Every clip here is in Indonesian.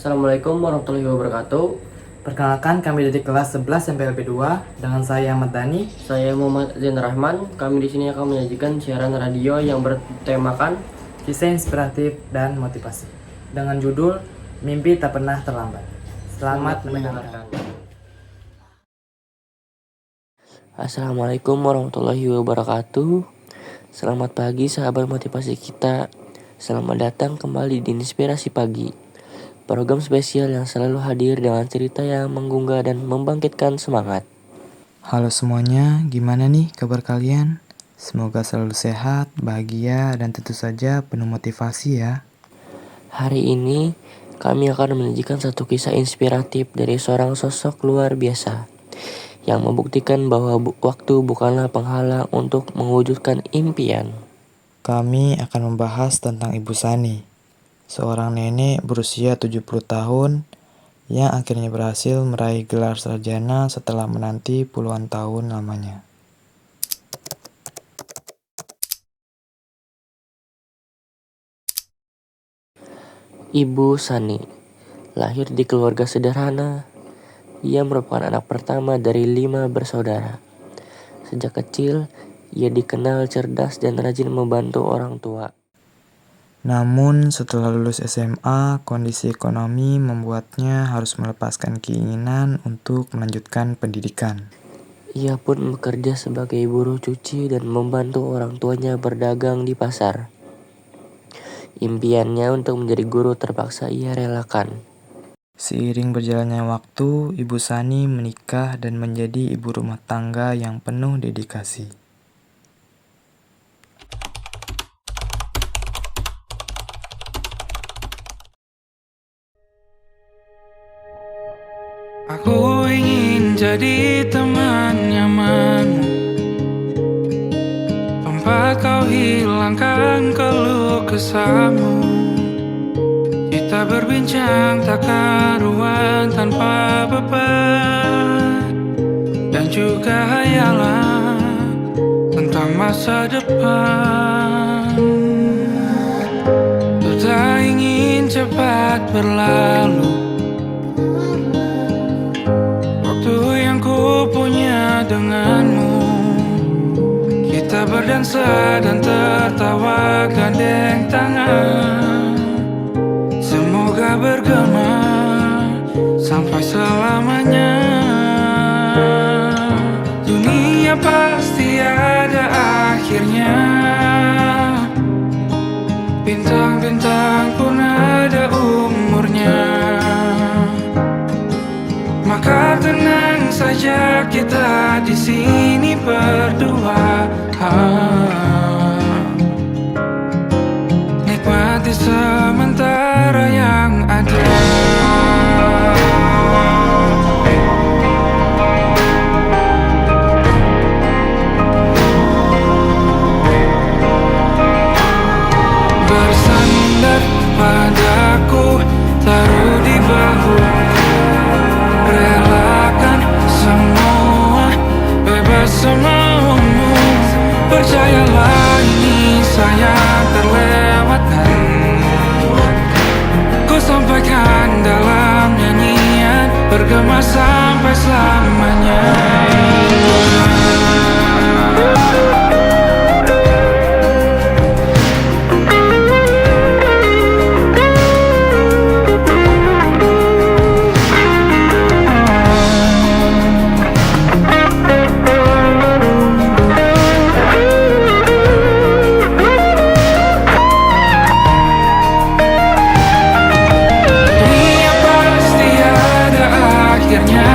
Assalamualaikum warahmatullahi wabarakatuh. Perkenalkan, kami dari kelas 11 MPLB 2 dengan saya Ahmad Dhani. Saya Muhammad Zain Rahman. Kami di sini akan menyajikan siaran radio yang bertemakan Kisah inspiratif dan motivasi dengan judul Mimpi Tak Pernah Terlambat. Selamat mendengarkan. Assalamualaikum warahmatullahi wabarakatuh. Selamat pagi sahabat motivasi kita. Selamat datang kembali di Inspirasi Pagi, program spesial yang selalu hadir dengan cerita yang menggugah dan membangkitkan semangat. Halo semuanya, gimana nih kabar kalian? Semoga selalu sehat, bahagia, dan tentu saja penuh motivasi ya. Hari ini kami akan menyajikan satu kisah inspiratif dari seorang sosok luar biasa yang membuktikan bahwa waktu bukanlah penghalang untuk mewujudkan impian. Kami akan membahas tentang Ibu Sani, seorang nenek berusia 70 tahun yang akhirnya berhasil meraih gelar sarjana setelah menanti puluhan tahun lamanya. Ibu Sani lahir di keluarga sederhana. Ia merupakan anak pertama dari 5 bersaudara. Sejak kecil, ia dikenal cerdas dan rajin membantu orang tua. Namun setelah lulus SMA, kondisi ekonomi membuatnya harus melepaskan keinginan untuk melanjutkan pendidikan. Ia pun bekerja sebagai buruh cuci dan membantu orang tuanya berdagang di pasar. Impiannya untuk menjadi guru terpaksa ia relakan. Seiring berjalannya waktu, Ibu Sani menikah dan menjadi ibu rumah tangga yang penuh dedikasi. Aku ingin jadi teman nyamanmu, tempat kau hilangkan keluh kesahmu. Kita berbincang tak karuan tanpa beban, dan juga hayalan tentang masa depan. Ku tak ingin cepat berlalu waktu yang ku punya denganmu. Kita berdansa dan tertawa gandeng tangan, semoga bergema sampai selamanya. Dunia pasti ada akhirnya, bintang-bintang pun ada umurnya. Maka tenang saja kita di sini berdua, nikmati sementara yang ada. Bersandar padaku, taruh di bahu, relakan semua, bebas semaumu. Percayalah ini sayang terlewatkan, ku sampaikan dalam nyanyian, bergema sampai selamanya. Dunia pasti ada akhirnya,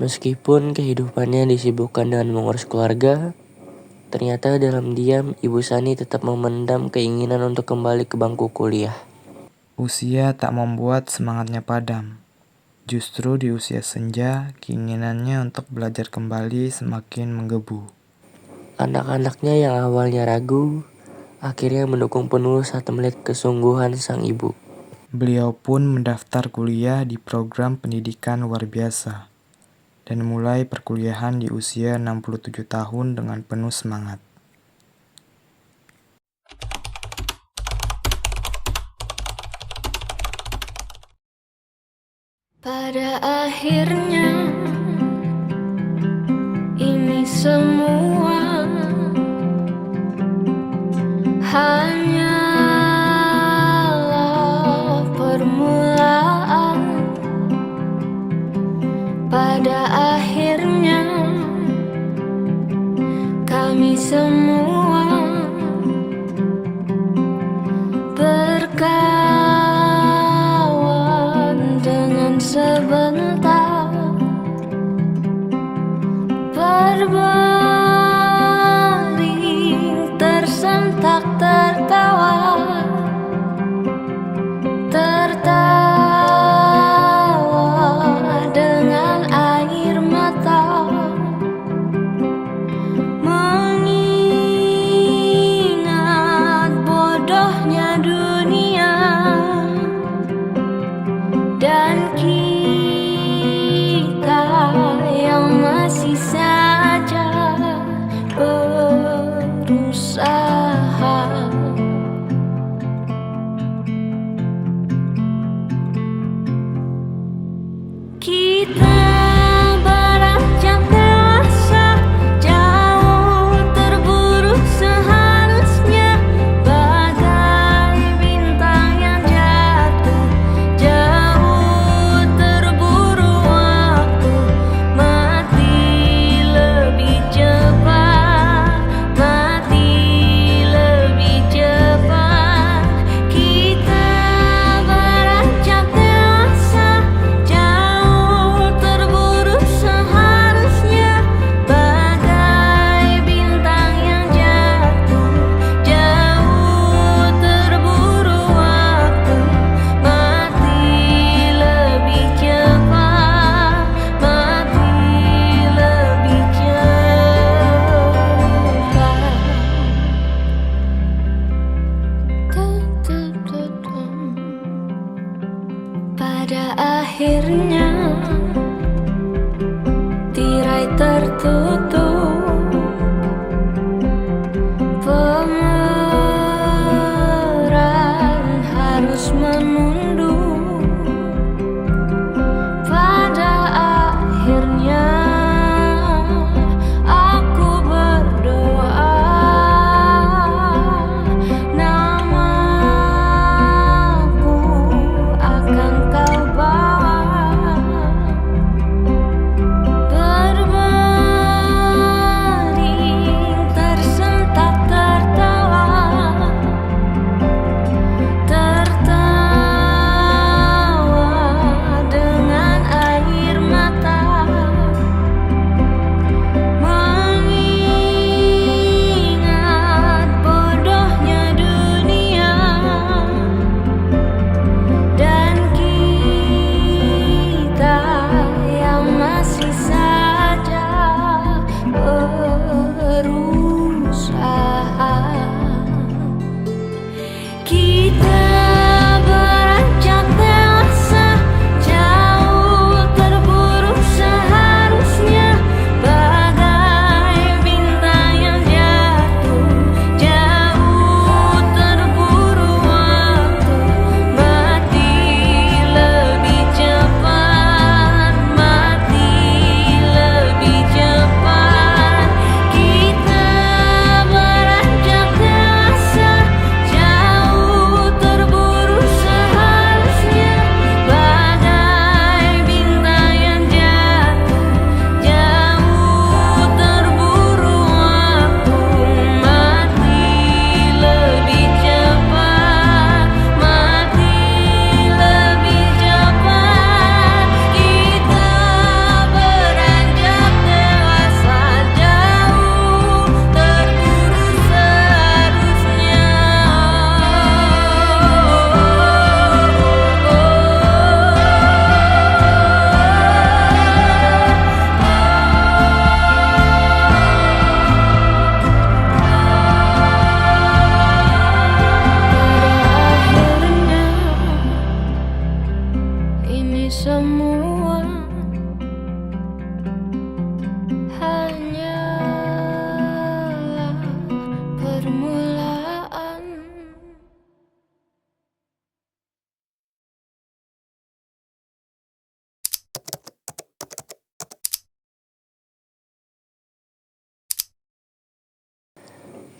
Meskipun kehidupannya disibukkan dengan mengurus keluarga, ternyata dalam diam Ibu Sani tetap memendam keinginan untuk kembali ke bangku kuliah. Usia tak membuat semangatnya padam. Justru di usia senja, keinginannya untuk belajar kembali semakin menggebu. Anak-anaknya yang awalnya ragu, akhirnya mendukung penuh saat melihat kesungguhan sang ibu. Beliau pun mendaftar kuliah di program pendidikan luar biasa dan mulai perkuliahan di usia 67 tahun dengan penuh semangat. Pada akhirnya ini semua hanyalah permulaan. Pada akhirnya kami semua berkawan dengan sebentar, berbaring tersentak tertawa, tertawa dengan air mata, mengingat bodohnya dunia dan kita yang masih saja berusaha. Kita beranjak dewasa, jauh terburu seharusnya, bagai bintang yang jatuh, jauh terburu waktu, mati lebih cepat, mati lebih cepat. Kita beranjak dewasa, jauh terburu seharusnya, bagai bintang yang jatuh, jauh terburu waktu, mati lebih cepat, mati lebih cepat. Pada akhirnya tirai tertutup, pemeran harus menunduk. Pada akhirnya aku berdoa, namaku akan kau bawa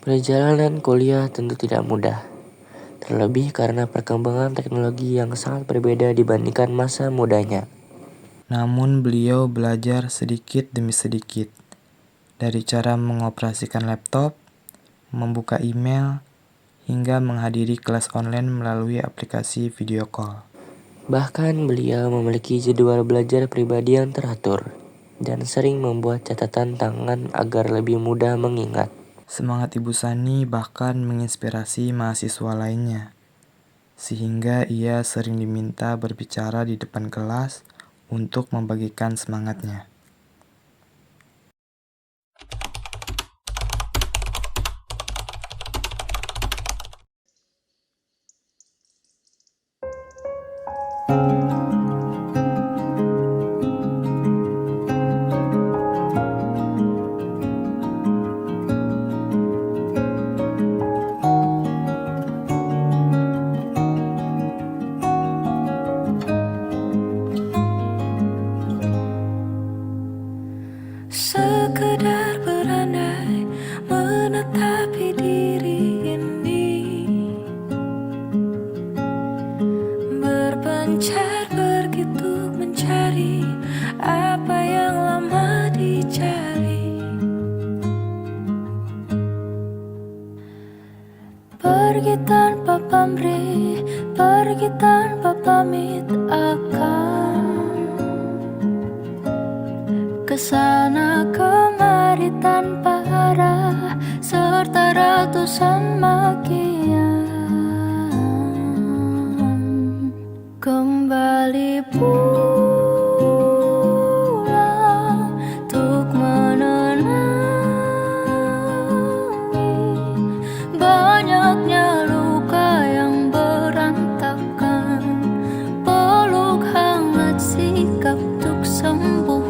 Perjalanan kuliah tentu tidak mudah, terlebih karena perkembangan teknologi yang sangat berbeda dibandingkan masa mudanya. Namun beliau belajar sedikit demi sedikit, dari cara mengoperasikan laptop, membuka email, hingga menghadiri kelas online melalui aplikasi video call. Bahkan beliau memiliki jadwal belajar pribadi yang teratur dan sering membuat catatan tangan agar lebih mudah mengingat. Semangat Ibu Sani bahkan menginspirasi mahasiswa lainnya, sehingga ia sering diminta berbicara di depan kelas untuk membagikan semangatnya. Sekedar berandai menetapi diri ini, berpencar begitu mencari apa yang lama dicari. Pergi tanpa pamrih, pergi tanpa pamit akan kesana kemari tanpa arah serta ratusan makian. Kembali pulang untuk menenangi banyaknya luka yang berantakan. Peluk hangat sikap untuk sembuhkan.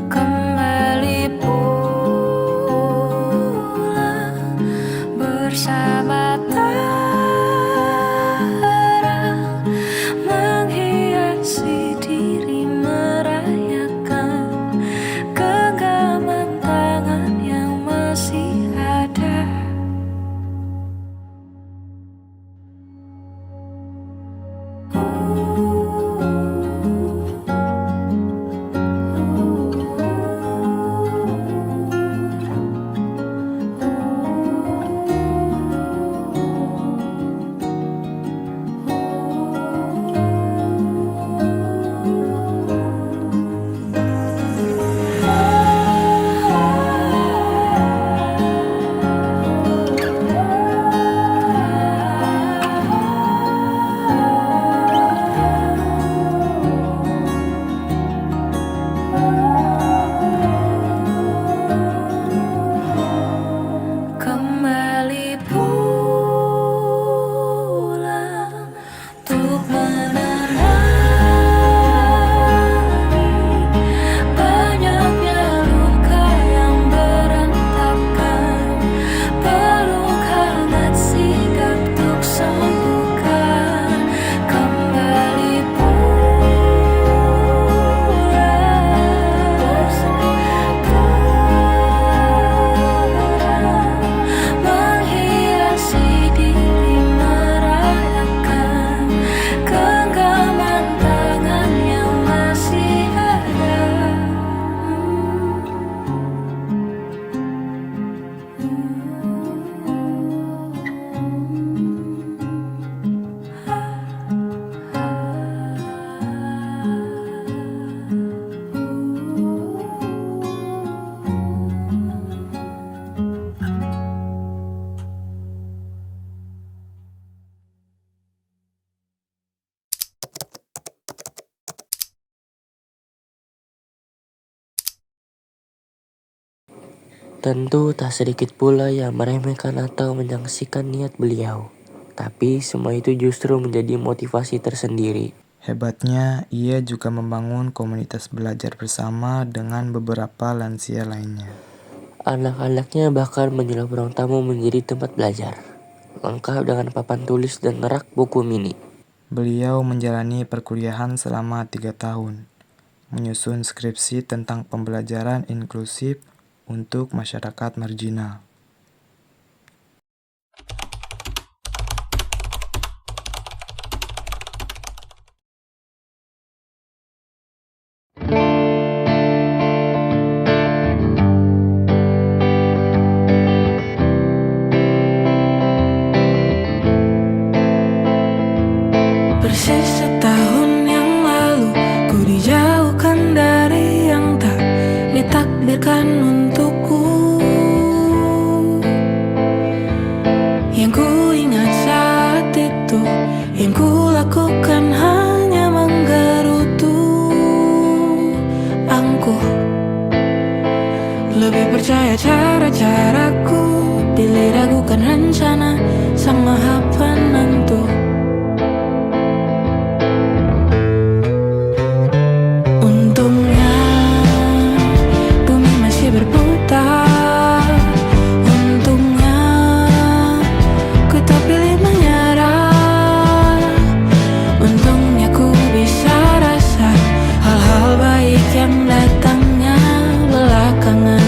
Kembali pulang bersama terang, menghiasi diri merayakan genggaman tangan yang masih ada. Kembali pulang untuk menerangi banyaknya luka yang berantakan. Peluk hangat sikap untuk sembuhkan. Kembali pulang bersama menghiasi diri merayakan genggaman tangan yang masih ada. Tentu tak sedikit pula yang meremehkan atau menyaksikan niat beliau. Tapi semua itu justru menjadi motivasi tersendiri. Hebatnya, ia juga membangun komunitas belajar bersama dengan beberapa lansia lainnya. Anak-anaknya bahkan menyulap ruang tamu menjadi tempat belajar, lengkap dengan papan tulis dan rak buku mini. Beliau menjalani perkuliahan selama 3 tahun, menyusun skripsi tentang pembelajaran inklusif untuk masyarakat marginal. hadirkan untukku. Yang ku ingat saat itu, yang ku lakukan hanya menggerutu angkuh. Lebih percaya cara-caraku, pilih ragukan rencana sang maha penentu. Untungnya bumi masih berputar. Untungnya ku tak pilih menyerah. Untungnya ku bisa rasa hal-hal baik yang datangnya belakangan.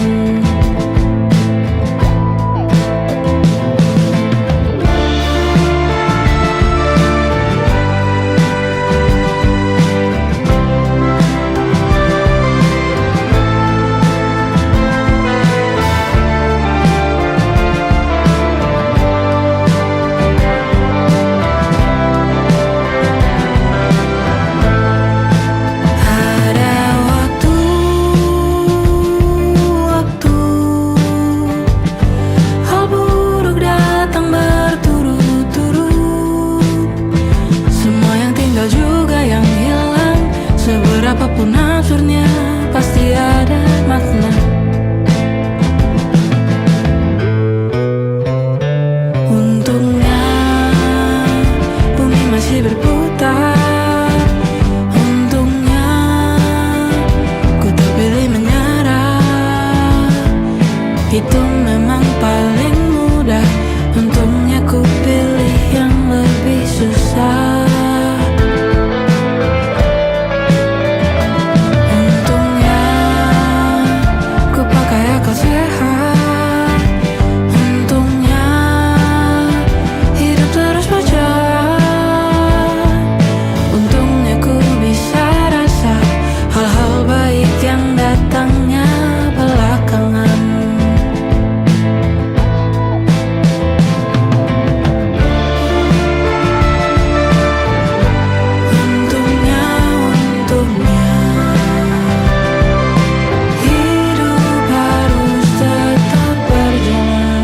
Ada waktu hal buruk datang berturut-turut. Semua yang tinggal juga yang hilang. Seberapapun absurdnya pasti ada makna. Untungnya bumi masih berputar. Untungnya ku tak pilih menyerah. Itu memang paling mudah. Untungnya ku pilih yang lebih susah. Untungnya ku pakai akal sehat. Untungnya hidup terus berjalan. Untungnya ku bisa rasa hal-hal baik yang datangnya belakangan. Untungnya hidup harus tetap berjalan.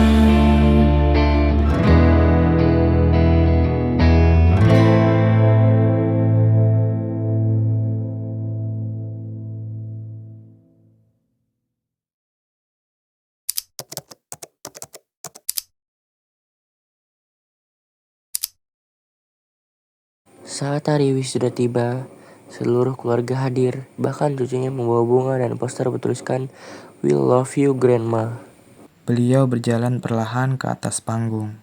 Saat hari wisuda tiba, seluruh keluarga hadir, bahkan cucunya membawa bunga dan poster bertuliskan "We love you Grandma". Beliau berjalan perlahan ke atas panggung,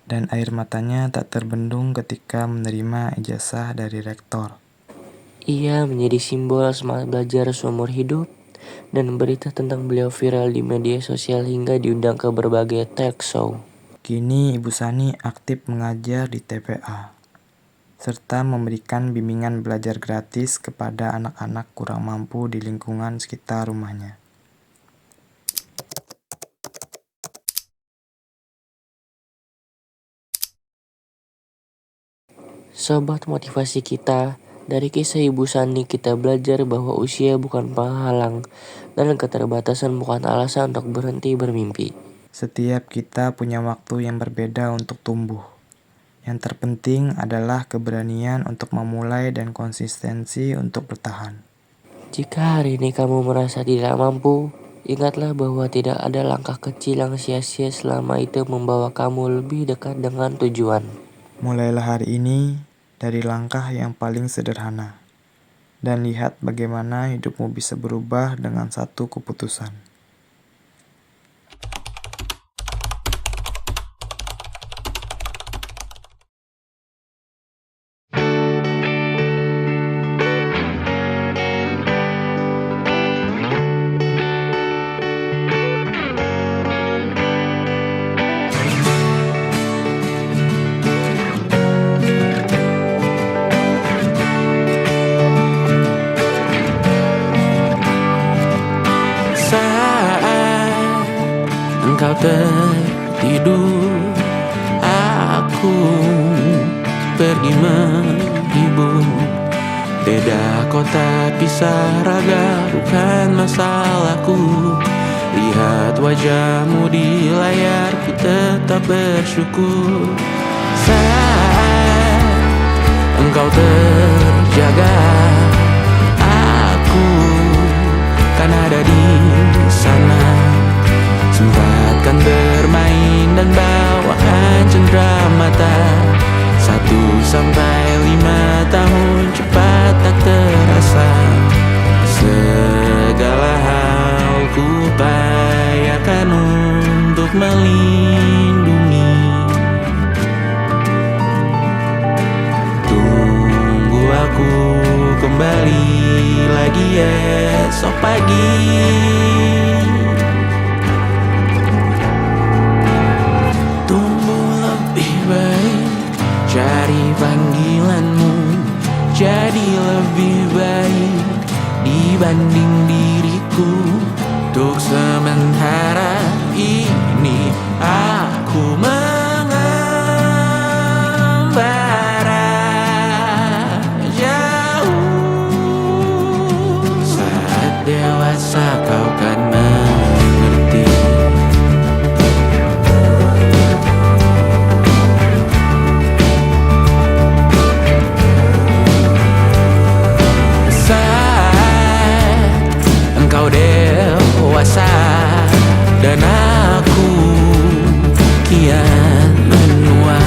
dan air matanya tak terbendung ketika menerima ijazah dari rektor. Ia menjadi simbol semangat belajar seumur hidup, dan berita tentang beliau viral di media sosial hingga diundang ke berbagai talk show. Kini Ibu Sani aktif mengajar di TPA, serta memberikan bimbingan belajar gratis kepada anak-anak kurang mampu di lingkungan sekitar rumahnya. Sobat motivasi kita, dari kisah Ibu Sani kita belajar bahwa usia bukan penghalang dan keterbatasan bukan alasan untuk berhenti bermimpi. Setiap kita punya waktu yang berbeda untuk tumbuh. Yang terpenting adalah keberanian untuk memulai dan konsistensi untuk bertahan. Jika hari ini kamu merasa tidak mampu, ingatlah bahwa tidak ada langkah kecil yang sia-sia selama itu membawa kamu lebih dekat dengan tujuan. Mulailah hari ini dari langkah yang paling sederhana, dan lihat bagaimana hidupmu bisa berubah dengan satu keputusan. Engkau tertidur, aku pergi menghibur Beda kota, pisah raga, bukan masalahku. Lihat wajahmu di layar, ku tetap bersyukur. Saat engkau terjaga, aku kan ada di sana. Sempatkan bermain dan bawakan cenderamata. 1-5 tahun cepat tak terasa. Segala hal ku upayakan untuk melindungi. Tunggu aku kembali lagi esok pagi. Tumbuh lebih baik, cari panggilanmu, jadi lebih baik dibanding diriku. Untuk sementara ini aku mengembara jauh. Saat dewasa kau kan mengerti. Engkau dewasa dan aku kian menua.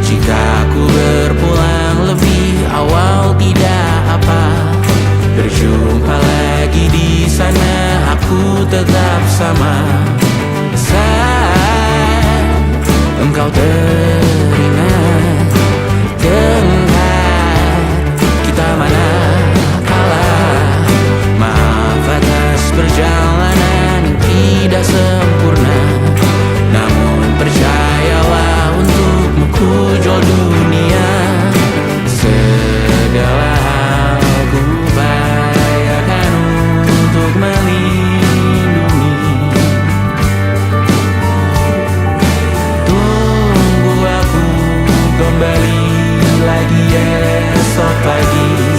Jika aku berpulang lebih awal tidak apa. Berjumpa lagi di sana, aku tetap sama. Saat engkau teringat dengar kita mana kalah. Maaf atas perjalanan yang tidak sempurna, namun percayalah untukmu ku jual dunia. Segala hal ku upayakan untuk melindungi. Tunggu aku kembali lagi esok pagi.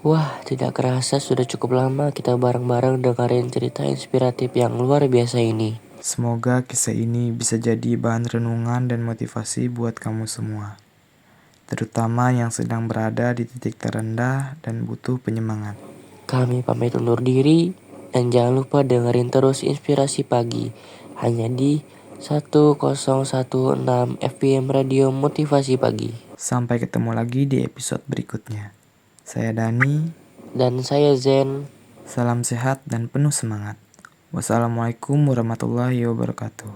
Wah, tidak kerasa sudah cukup lama kita bareng-bareng dengerin cerita inspiratif yang luar biasa ini. Semoga kisah ini bisa jadi bahan renungan dan motivasi buat kamu semua, terutama yang sedang berada di titik terendah dan butuh penyemangat. Kami pamit undur diri, dan jangan lupa dengerin terus Inspirasi Pagi, hanya di 1016 FM Radio Motivasi Pagi. Sampai ketemu lagi di episode berikutnya. Saya Dani. Dan saya Zen. Salam sehat dan penuh semangat. Wassalamualaikum warahmatullahi wabarakatuh.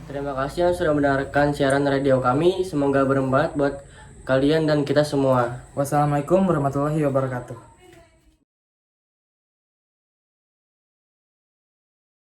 Terima kasih yang sudah mendengarkan siaran radio kami. Semoga bermanfaat buat kalian dan kita semua. Wassalamualaikum warahmatullahi wabarakatuh.